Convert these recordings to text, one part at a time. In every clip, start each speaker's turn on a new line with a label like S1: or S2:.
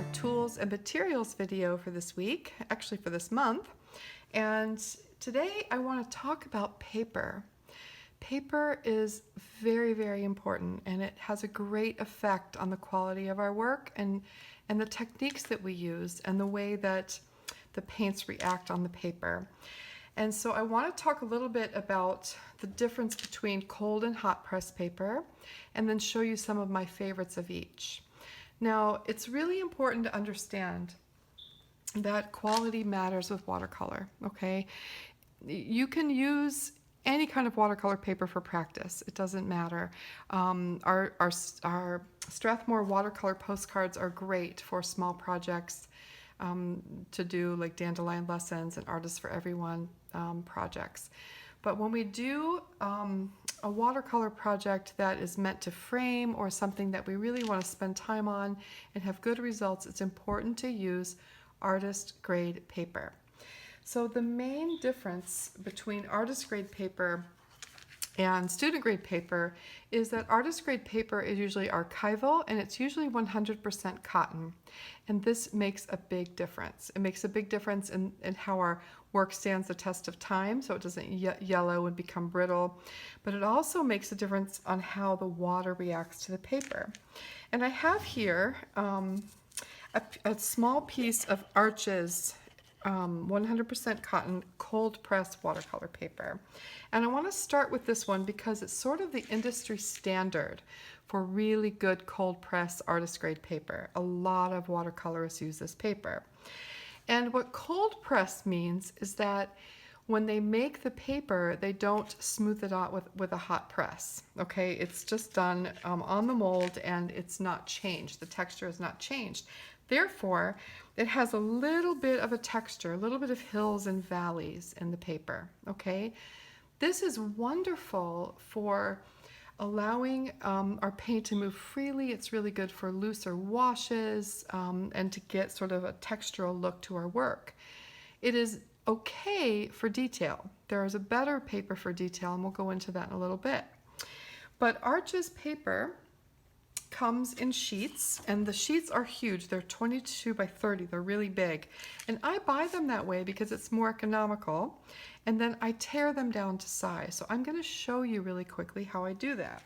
S1: our tools and materials video for this week, actually for this month. And today I want to talk about paper. Paper is very, very important, and it has a great effect on the quality of our work and the techniques that we use and the way that the paints react on the paper. And so I want to talk a little bit about the difference between cold and hot press paper, and then show you some of my favorites of each. Now, it's really important to understand that quality matters with watercolor, okay? You can use any kind of watercolor paper for practice. It doesn't matter. Our Strathmore watercolor postcards are great for small projects to do, like dandelion lessons and Artists for Everyone projects. But when we do a watercolor project that is meant to frame or something that we really want to spend time on and have good results, it's important to use artist grade paper. So the main difference between artist grade paper and student grade paper is that artist grade paper is usually archival, and it's usually 100% cotton. And this makes a big difference. It makes a big difference in how our work stands the test of time, so it doesn't yellow and become brittle. But it also makes a difference on how the water reacts to the paper. And I have here a small piece of Arches 100% cotton cold press watercolor paper. And I want to start with this one because it's sort of the industry standard for really good cold press artist grade paper. A lot of watercolorists use this paper. And what cold press means is that when they make the paper, they don't smooth it out with a hot press, okay? It's just done on the mold, and it's not changed. The texture is not changed. Therefore, it has a little bit of a texture, a little bit of hills and valleys in the paper, okay? This is wonderful for allowing our paint to move freely. It's really good for looser washes and to get sort of a textural look to our work. It is okay for detail. There is a better paper for detail, and we'll go into that in a little bit. But Arches paper comes in sheets, and the sheets are huge. They're 22 by 30. They're really big. And I buy them that way because it's more economical, and then I tear them down to size. So I'm going to show you really quickly how I do that.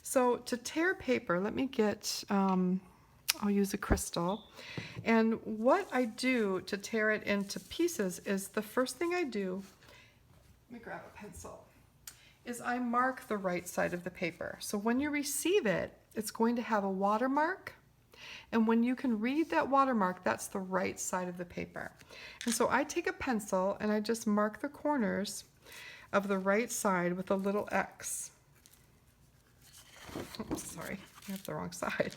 S1: So to tear paper, let me get, I'll use a crystal. And what I do to tear it into pieces is the first thing I do, let me grab a pencil, is I mark the right side of the paper. So when you receive it, it's going to have a watermark, and when you can read that watermark, that's the right side of the paper. And so I take a pencil and I just mark the corners of the right side with a little X. Oops, sorry, I have the wrong side.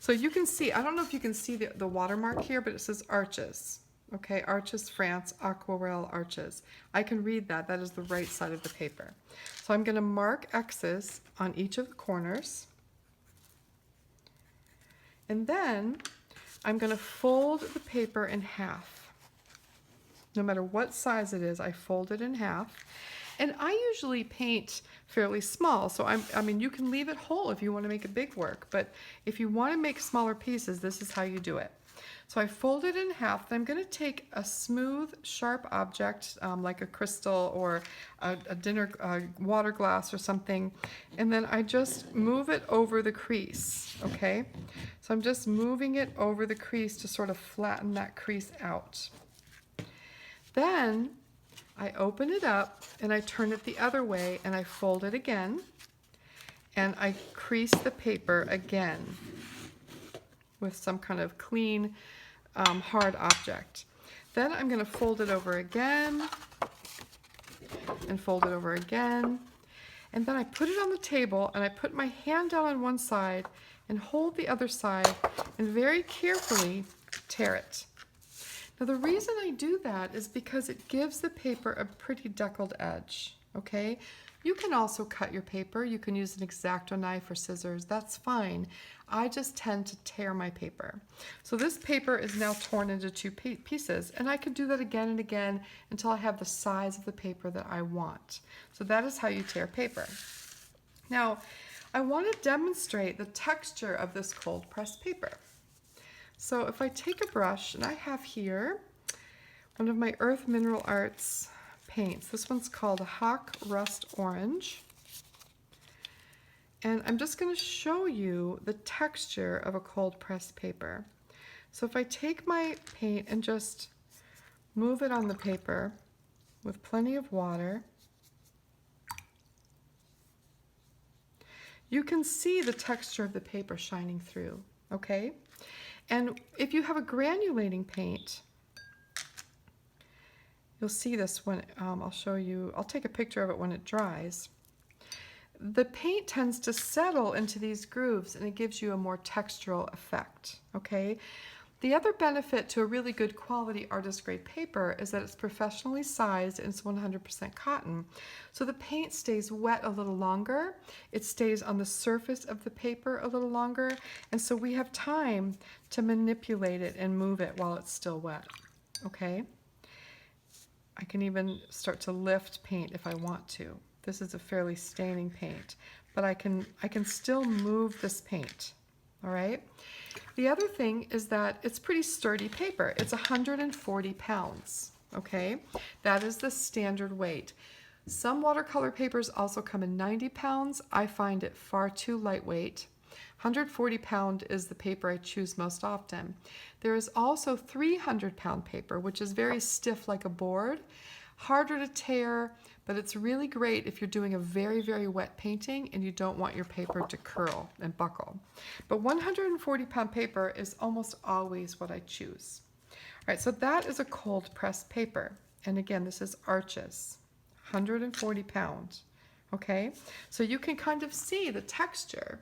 S1: So you can see, I don't know if you can see the watermark here, but it says Arches. Okay, Arches France, Aquarelle Arches. I can read that. That is the right side of the paper. So I'm going to mark X's on each of the corners. And then I'm going to fold the paper in half. No matter what size it is, I fold it in half. And I usually paint fairly small, so I mean, you can leave it whole if you want to make a big work, but if you want to make smaller pieces, this is how you do it. So I fold it in half, then I'm going to take a smooth, sharp object, like a crystal or a dinner water glass or something, and then I just move it over the crease, okay? So I'm just moving it over the crease to sort of flatten that crease out. Then I open it up and I turn it the other way and I fold it again, and I crease the paper again with some kind of clean, hard object. Then I'm going to fold it over again and fold it over again. And then I put it on the table and I put my hand down on one side and hold the other side and very carefully tear it. Now the reason I do that is because it gives the paper a pretty deckled edge, okay? You can also cut your paper. You can use an X-Acto knife or scissors. That's fine. I just tend to tear my paper. So this paper is now torn into two pieces, and I can do that again and again until I have the size of the paper that I want. So that is how you tear paper. Now, I want to demonstrate the texture of this cold pressed paper. So if I take a brush, and I have here one of my Earth Mineral Arts paints. This one's called Hawk Rust Orange. And I'm just going to show you the texture of a cold pressed paper. So if I take my paint and just move it on the paper with plenty of water, you can see the texture of the paper shining through, okay? And if you have a granulating paint, you'll see this when, I'll show you, I'll take a picture of it when it dries. The paint tends to settle into these grooves and it gives you a more textural effect, okay? The other benefit to a really good quality artist grade paper is that it's professionally sized and it's 100% cotton. So the paint stays wet a little longer, it stays on the surface of the paper a little longer, and so we have time to manipulate it and move it while it's still wet, okay? I can even start to lift paint if I want to. This is a fairly staining paint, but I can still move this paint, all right? The other thing is that it's pretty sturdy paper. It's 140 pounds, okay? That is the standard weight. Some watercolor papers also come in 90 pounds. I find it far too lightweight. 140 pound is the paper I choose most often. There is also 300 pound paper, which is very stiff like a board, harder to tear, but it's really great if you're doing a very, very wet painting and you don't want your paper to curl and buckle. But 140 pound paper is almost always what I choose. All right, so that is a cold pressed paper. And again, this is Arches, 140 pounds, okay? So you can kind of see the texture.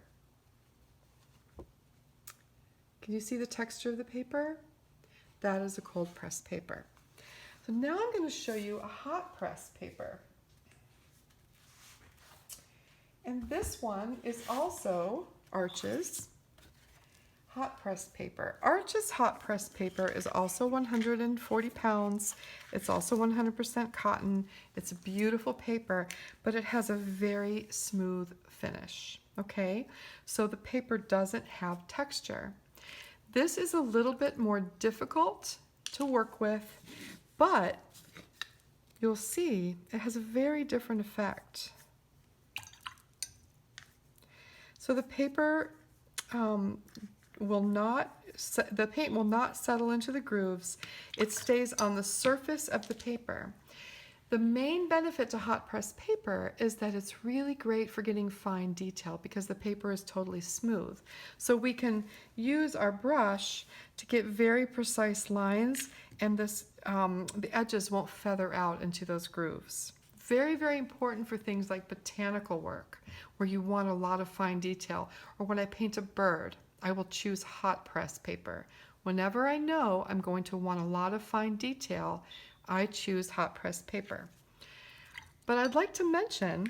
S1: Can you see the texture of the paper? That is a cold pressed paper. So now I'm going to show you a hot press paper. And this one is also Arches hot press paper. Arches hot press paper is also 140 pounds. It's also 100% cotton. It's a beautiful paper, but it has a very smooth finish, okay? So the paper doesn't have texture. This is a little bit more difficult to work with, but you'll see it has a very different effect. So the paper the paint will not settle into the grooves. It stays on the surface of the paper. The main benefit to hot press paper is that it's really great for getting fine detail because the paper is totally smooth. So we can use our brush to get very precise lines, and this the edges won't feather out into those grooves. Very, very important for things like botanical work, where you want a lot of fine detail. Or when I paint a bird, I will choose hot press paper. Whenever I know I'm going to want a lot of fine detail, I choose hot press paper. But I'd like to mention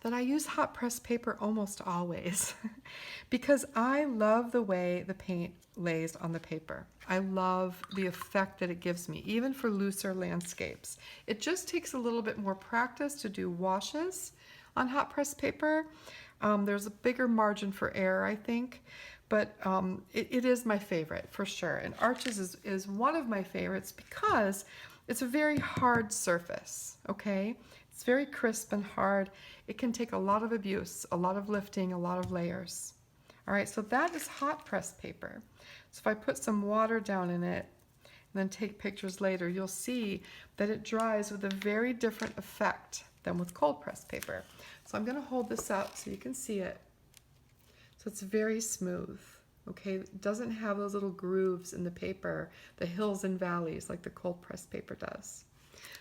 S1: that I use hot press paper almost always because I love the way the paint lays on the paper. I love the effect that it gives me, even for looser landscapes. It just takes a little bit more practice to do washes on hot press paper. There's a bigger margin for error, I think, but it is my favorite for sure. And Arches is one of my favorites because it's a very hard surface, okay? It's very crisp and hard. It can take a lot of abuse, a lot of lifting, a lot of layers. All right, so that is hot press paper. So if I put some water down in it and then take pictures later, you'll see that it dries with a very different effect than with cold press paper. So I'm gonna hold this up so you can see it. So it's very smooth, okay? It doesn't have those little grooves in the paper, the hills and valleys like the cold press paper does.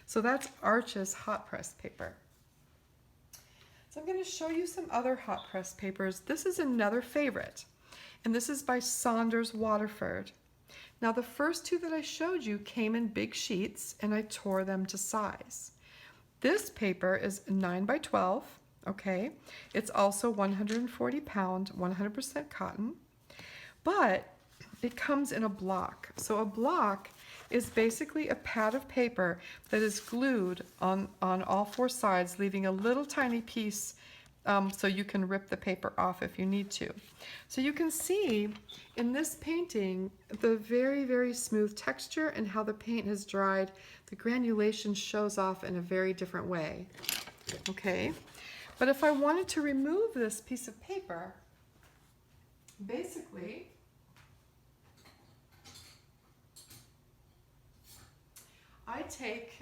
S1: So that's Arches hot press paper. So I'm going to show you some other hot press papers. This is another favorite, and this is by Saunders Waterford. Now the first two that I showed you came in big sheets and I tore them to size. This paper is 9 by 12, okay? It's also 140 pound, 100% cotton, but it comes in a block. So a block is basically a pad of paper that is glued on all four sides, leaving a little tiny piece so you can rip the paper off if you need to. So you can see in this painting the very, very smooth texture and how the paint has dried. The granulation shows off in a very different way. Okay, but if I wanted to remove this piece of paper, basically,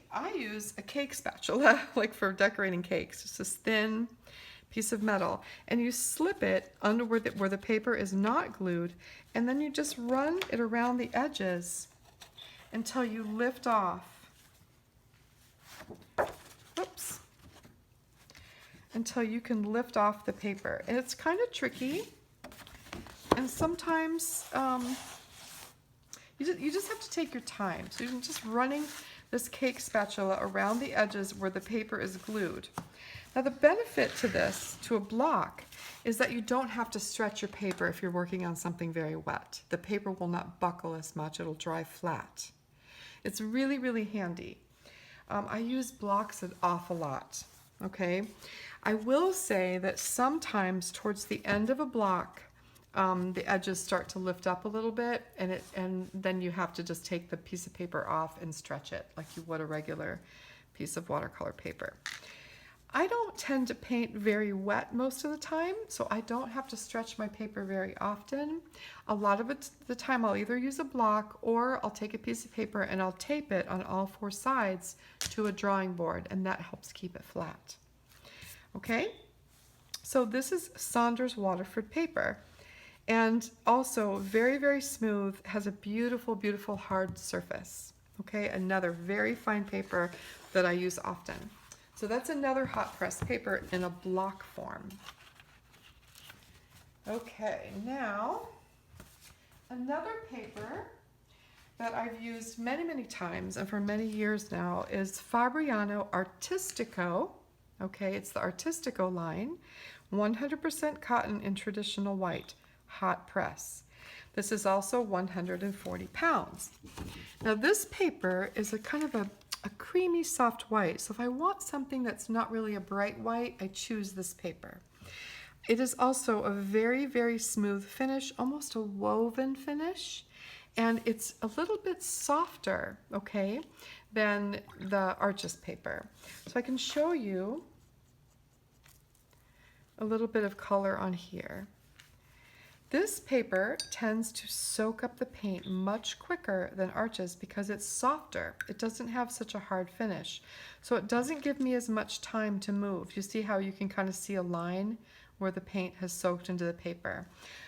S1: I use a cake spatula, like for decorating cakes, just this thin piece of metal, and you slip it under where the paper is not glued, and then you just run it around the edges until you lift off. Oops. Until you can lift off the paper. And it's kind of tricky, and sometimes you just have to take your time. So you're just running this cake spatula around the edges where the paper is glued. Now the benefit to this, to a block, is that you don't have to stretch your paper if you're working on something very wet. The paper will not buckle as much, it'll dry flat. It's really, really handy. I use blocks an awful lot, okay? I will say that sometimes towards the end of a block, the edges start to lift up a little bit, and then you have to just take the piece of paper off and stretch it like you would a regular piece of watercolor paper. I don't tend to paint very wet most of the time, so I don't have to stretch my paper very often. A lot of the time I'll either use a block or I'll take a piece of paper and I'll tape it on all four sides to a drawing board, and that helps keep it flat. Okay, so this is Saunders Waterford paper. And also very, very smooth, has a beautiful, beautiful hard surface. Okay, another very fine paper that I use often. So that's another hot press paper in a block form. Okay, now another paper that I've used many, many times and for many years now is Fabriano Artistico. Okay, it's the Artistico line, 100% cotton in traditional white. Hot press. This is also 140 pounds. Now this paper is a kind of a creamy soft white, so if I want something that's not really a bright white, I choose this paper. It is also a very, very smooth finish, almost a woven finish, and it's a little bit softer, okay, than the Arches paper. So I can show you a little bit of color on here. This paper tends to soak up the paint much quicker than Arches because it's softer. It doesn't have such a hard finish. So it doesn't give me as much time to move. You see how you can kind of see a line where the paint has soaked into the paper.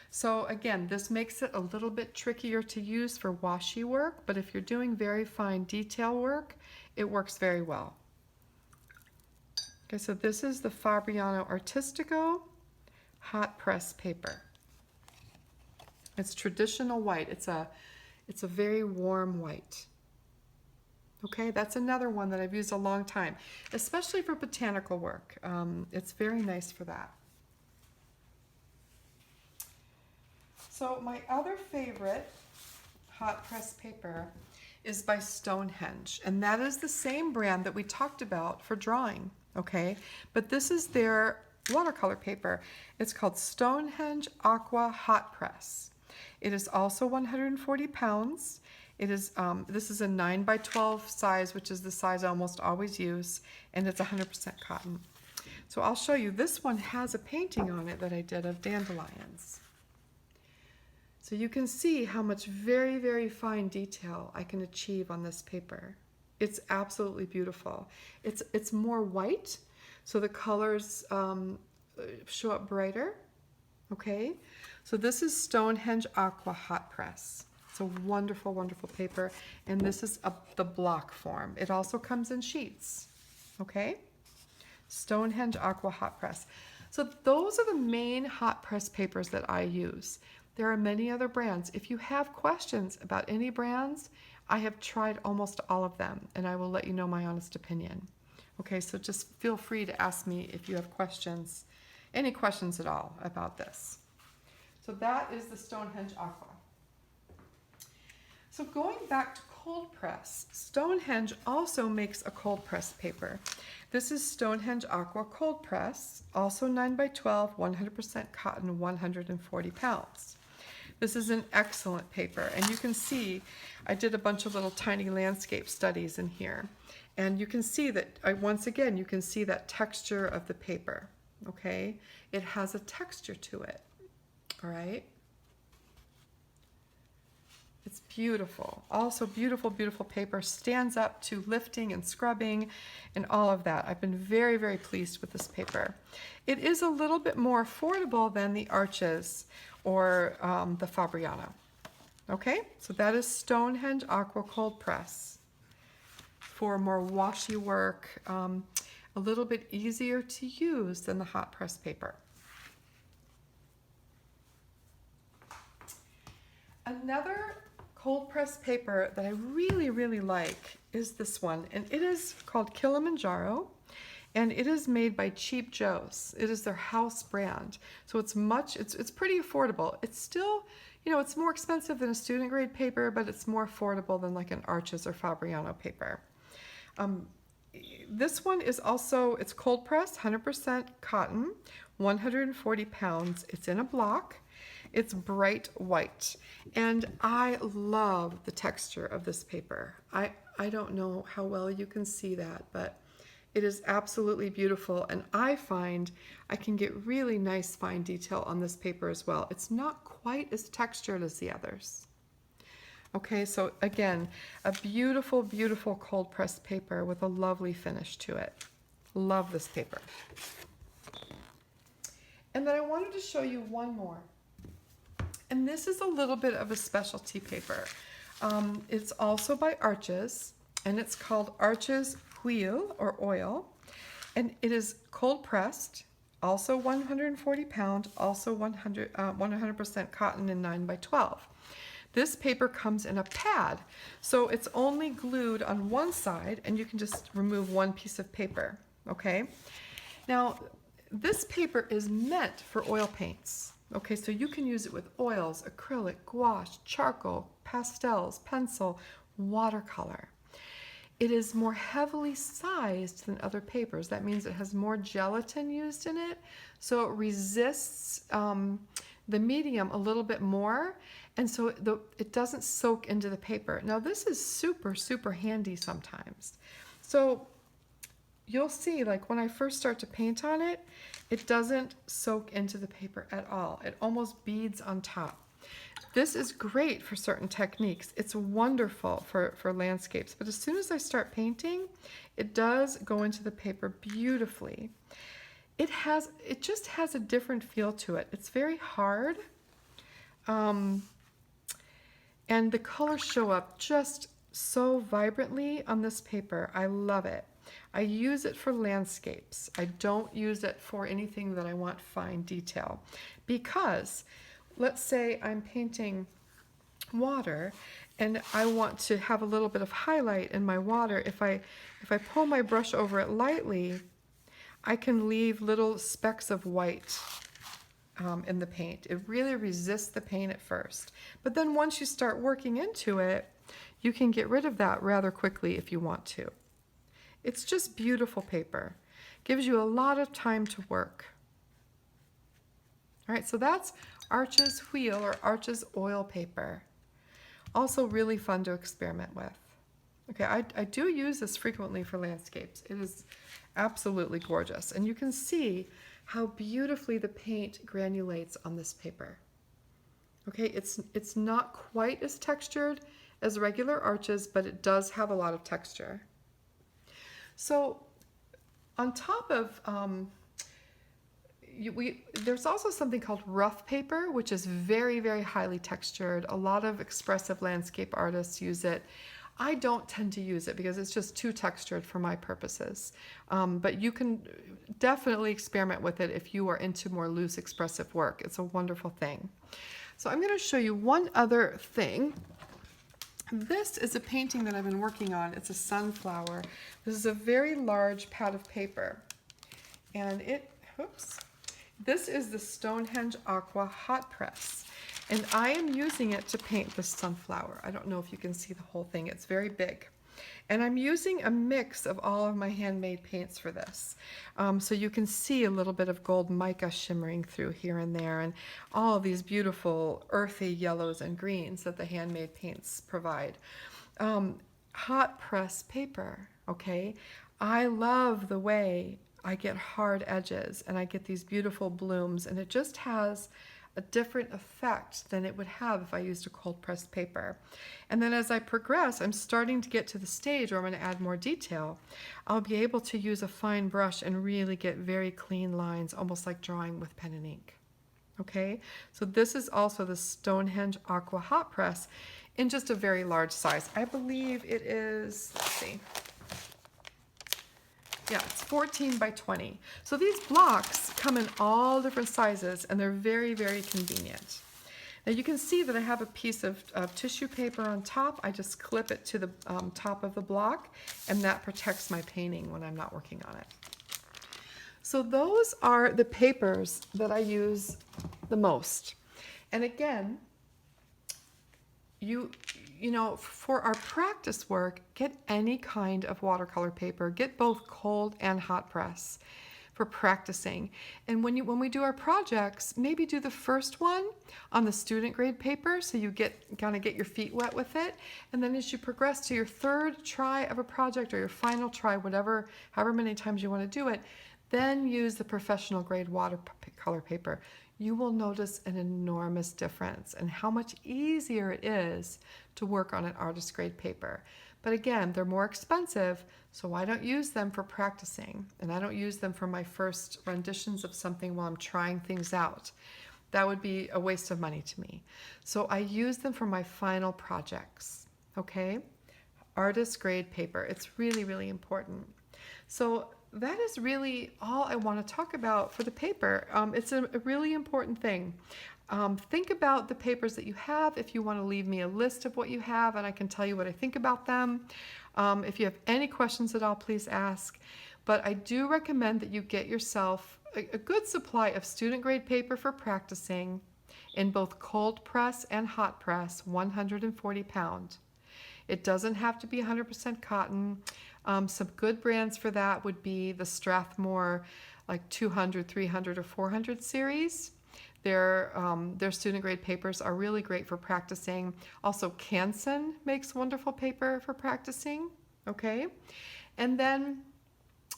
S1: So again, this makes it a little bit trickier to use for washi work, but if you're doing very fine detail work, it works very well. Okay, so this is the Fabriano Artistico hot press paper. It's traditional white. It's a very warm white. Okay, that's another one that I've used a long time, especially for botanical work. It's very nice for that. So my other favorite hot press paper is by Stonehenge, and that is the same brand that we talked about for drawing, okay? But this is their watercolor paper. It's called Stonehenge Aqua Hot Press. It is also 140 pounds. It is, this is a 9x12 size, which is the size I almost always use, and it's 100% cotton. So I'll show you, this one has a painting on it that I did of dandelions. So you can see how much very, very fine detail I can achieve on this paper. It's absolutely beautiful. It's more white, so the colors show up brighter, okay? So this is Stonehenge Aqua Hot Press. It's a wonderful, wonderful paper, and this is the block form. It also comes in sheets, okay? Stonehenge Aqua Hot Press. So those are the main hot press papers that I use. There are many other brands. If you have questions about any brands, I have tried almost all of them, and I will let you know my honest opinion. Okay, so just feel free to ask me if you have questions, any questions at all about this. So that is the Stonehenge Aqua. So going back to cold press, Stonehenge also makes a cold press paper. This is Stonehenge Aqua Cold Press, also 9x12, 100% cotton, 140 pounds. This is an excellent paper, and you can see I did a bunch of little tiny landscape studies in here, and you can see that, once again, you can see that texture of the paper, okay? It has a texture to it, all right? It's beautiful. Also beautiful, beautiful paper. Stands up to lifting and scrubbing and all of that. I've been very, very pleased with this paper. It is a little bit more affordable than the Arches or the Fabriano. Okay, so that is Stonehenge Aqua Cold Press for more washy work, a little bit easier to use than the hot press paper. Another cold press paper that I really, really like is this one, and it is called Kilimanjaro, and it is made by Cheap Joe's. It is their house brand, so it's pretty affordable. It's still, you know, it's more expensive than a student grade paper, but it's more affordable than like an Arches or Fabriano paper. This one is also, it's cold press, 100% cotton, 140 pounds. It's in a block. It's bright white, and I love the texture of this paper. I don't know how well you can see that, but it is absolutely beautiful, and I find I can get really nice fine detail on this paper as well. It's not quite as textured as the others. Okay, so again, a beautiful, beautiful cold pressed paper with a lovely finish to it. Love this paper. And then I wanted to show you one more. And this is a little bit of a specialty paper. It's also by Arches, and it's called Arches Huile or Oil. And it is cold pressed, also 140 pound, also 100% cotton and 9x12. This paper comes in a pad, so it's only glued on one side, and you can just remove one piece of paper, okay? Now, this paper is meant for oil paints. Okay, so you can use it with oils, acrylic, gouache, charcoal, pastels, pencil, watercolor. It is more heavily sized than other papers. That means it has more gelatin used in it, so it resists the medium a little bit more, and so it doesn't soak into the paper. Now this is super, super handy sometimes. So you'll see, like when I first start to paint on it, it doesn't soak into the paper at all. It almost beads on top. This is great for certain techniques. It's wonderful for landscapes, but as soon as I start painting, it does go into the paper beautifully. It just has a different feel to it. It's very hard, and the colors show up just so vibrantly on this paper. I love it. I use it for landscapes. I don't use it for anything that I want fine detail, because let's say I'm painting water and I want to have a little bit of highlight in my water. If I pull my brush over it lightly, I can leave little specks of white in the paint. It really resists the paint at first, but then once you start working into it, you can get rid of that rather quickly if you want to. It's just beautiful paper. Gives you a lot of time to work. All right, so that's Arches Huile or Arches Oil paper. Also really fun to experiment with. Okay, I do use this frequently for landscapes. It is absolutely gorgeous. And you can see how beautifully the paint granulates on this paper. Okay, it's not quite as textured as regular Arches, but it does have a lot of texture. So on top of, there's also something called rough paper, which is very, very highly textured. A lot of expressive landscape artists use it. I don't tend to use it because it's just too textured for my purposes. But you can definitely experiment with it if you are into more loose expressive work. It's a wonderful thing. So I'm going to show you one other thing. This is a painting that I've been working on. It's a sunflower. This is a very large pad of paper. And this is the Stonehenge Aqua Hot Press. And I am using it to paint this sunflower. I don't know if you can see the whole thing. It's very big. And I'm using a mix of all of my handmade paints for this. So you can see a little bit of gold mica shimmering through here and there, and all of these beautiful earthy yellows and greens that the handmade paints provide. Hot press paper, okay? I love the way I get hard edges and I get these beautiful blooms, and it just has a different effect than it would have if I used a cold pressed paper. And then as I progress, I'm starting to get to the stage where I'm going to add more detail. I'll be able to use a fine brush and really get very clean lines, almost like drawing with pen and ink. Okay, so this is also the Stonehenge Aqua Hot Press in just a very large size. I believe it is, let's see, yeah, it's 14 by 20. So these blocks come in all different sizes, and they're very, very convenient. Now you can see that I have a piece of tissue paper on top. I just clip it to the top of the block, and that protects my painting when I'm not working on it. So those are the papers that I use the most. And again, you know, for our practice work, get any kind of watercolor paper. Get both cold and hot press for practicing. And when we do our projects, maybe do the first one on the student grade paper so you kind of get your feet wet with it. And then as you progress to your third try of a project or your final try, however many times you want to do it, then use the professional grade watercolor paper. You will notice an enormous difference and how much easier it is to work on an artist grade paper. But again, they're more expensive, so I don't use them for practicing, and I don't use them for my first renditions of something while I'm trying things out. That would be a waste of money to me. So I use them for my final projects, okay? Artist grade paper, it's really, really important. So that is really all I want to talk about for the paper. It's a really important thing. Think about the papers that you have. If you want to leave me a list of what you have, and I can tell you what I think about them. If you have any questions at all, please ask. But I do recommend that you get yourself a good supply of student grade paper for practicing in both cold press and hot press, 140 pound. It doesn't have to be 100% cotton. Some good brands for that would be the Strathmore, like 200, 300, or 400 series. Their student grade papers are really great for practicing. Also, Canson makes wonderful paper for practicing, okay? And then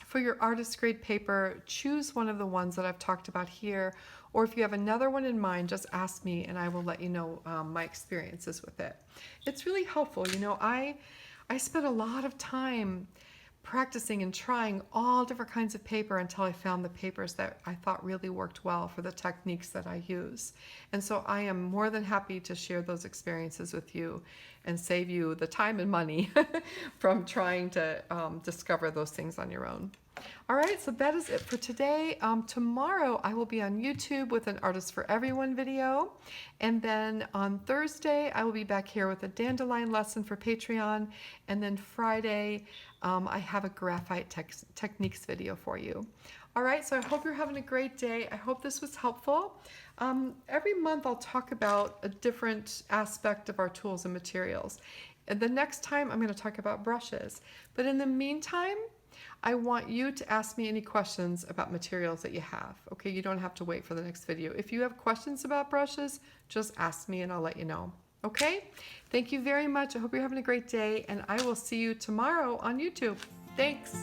S1: for your artist grade paper, choose one of the ones that I've talked about here, or if you have another one in mind, just ask me and I will let you know my experiences with it. It's really helpful. You know, I spent a lot of time practicing and trying all different kinds of paper until I found the papers that I thought really worked well for the techniques that I use. And so I am more than happy to share those experiences with you and save you the time and money from trying to discover those things on your own. All right, so that is it for today. Tomorrow I will be on YouTube with an Artist for Everyone video. And then on Thursday, I will be back here with a dandelion lesson for Patreon. And then Friday, I have a graphite techniques video for you. All right, so I hope you're having a great day. I hope this was helpful. Every month I'll talk about a different aspect of our tools and materials. And the next time I'm going to talk about brushes. But in the meantime, I want you to ask me any questions about materials that you have. Okay, you don't have to wait for the next video. If you have questions about brushes, just ask me and I'll let you know. Okay, thank you very much. I hope you're having a great day, and I will see you tomorrow on YouTube. Thanks.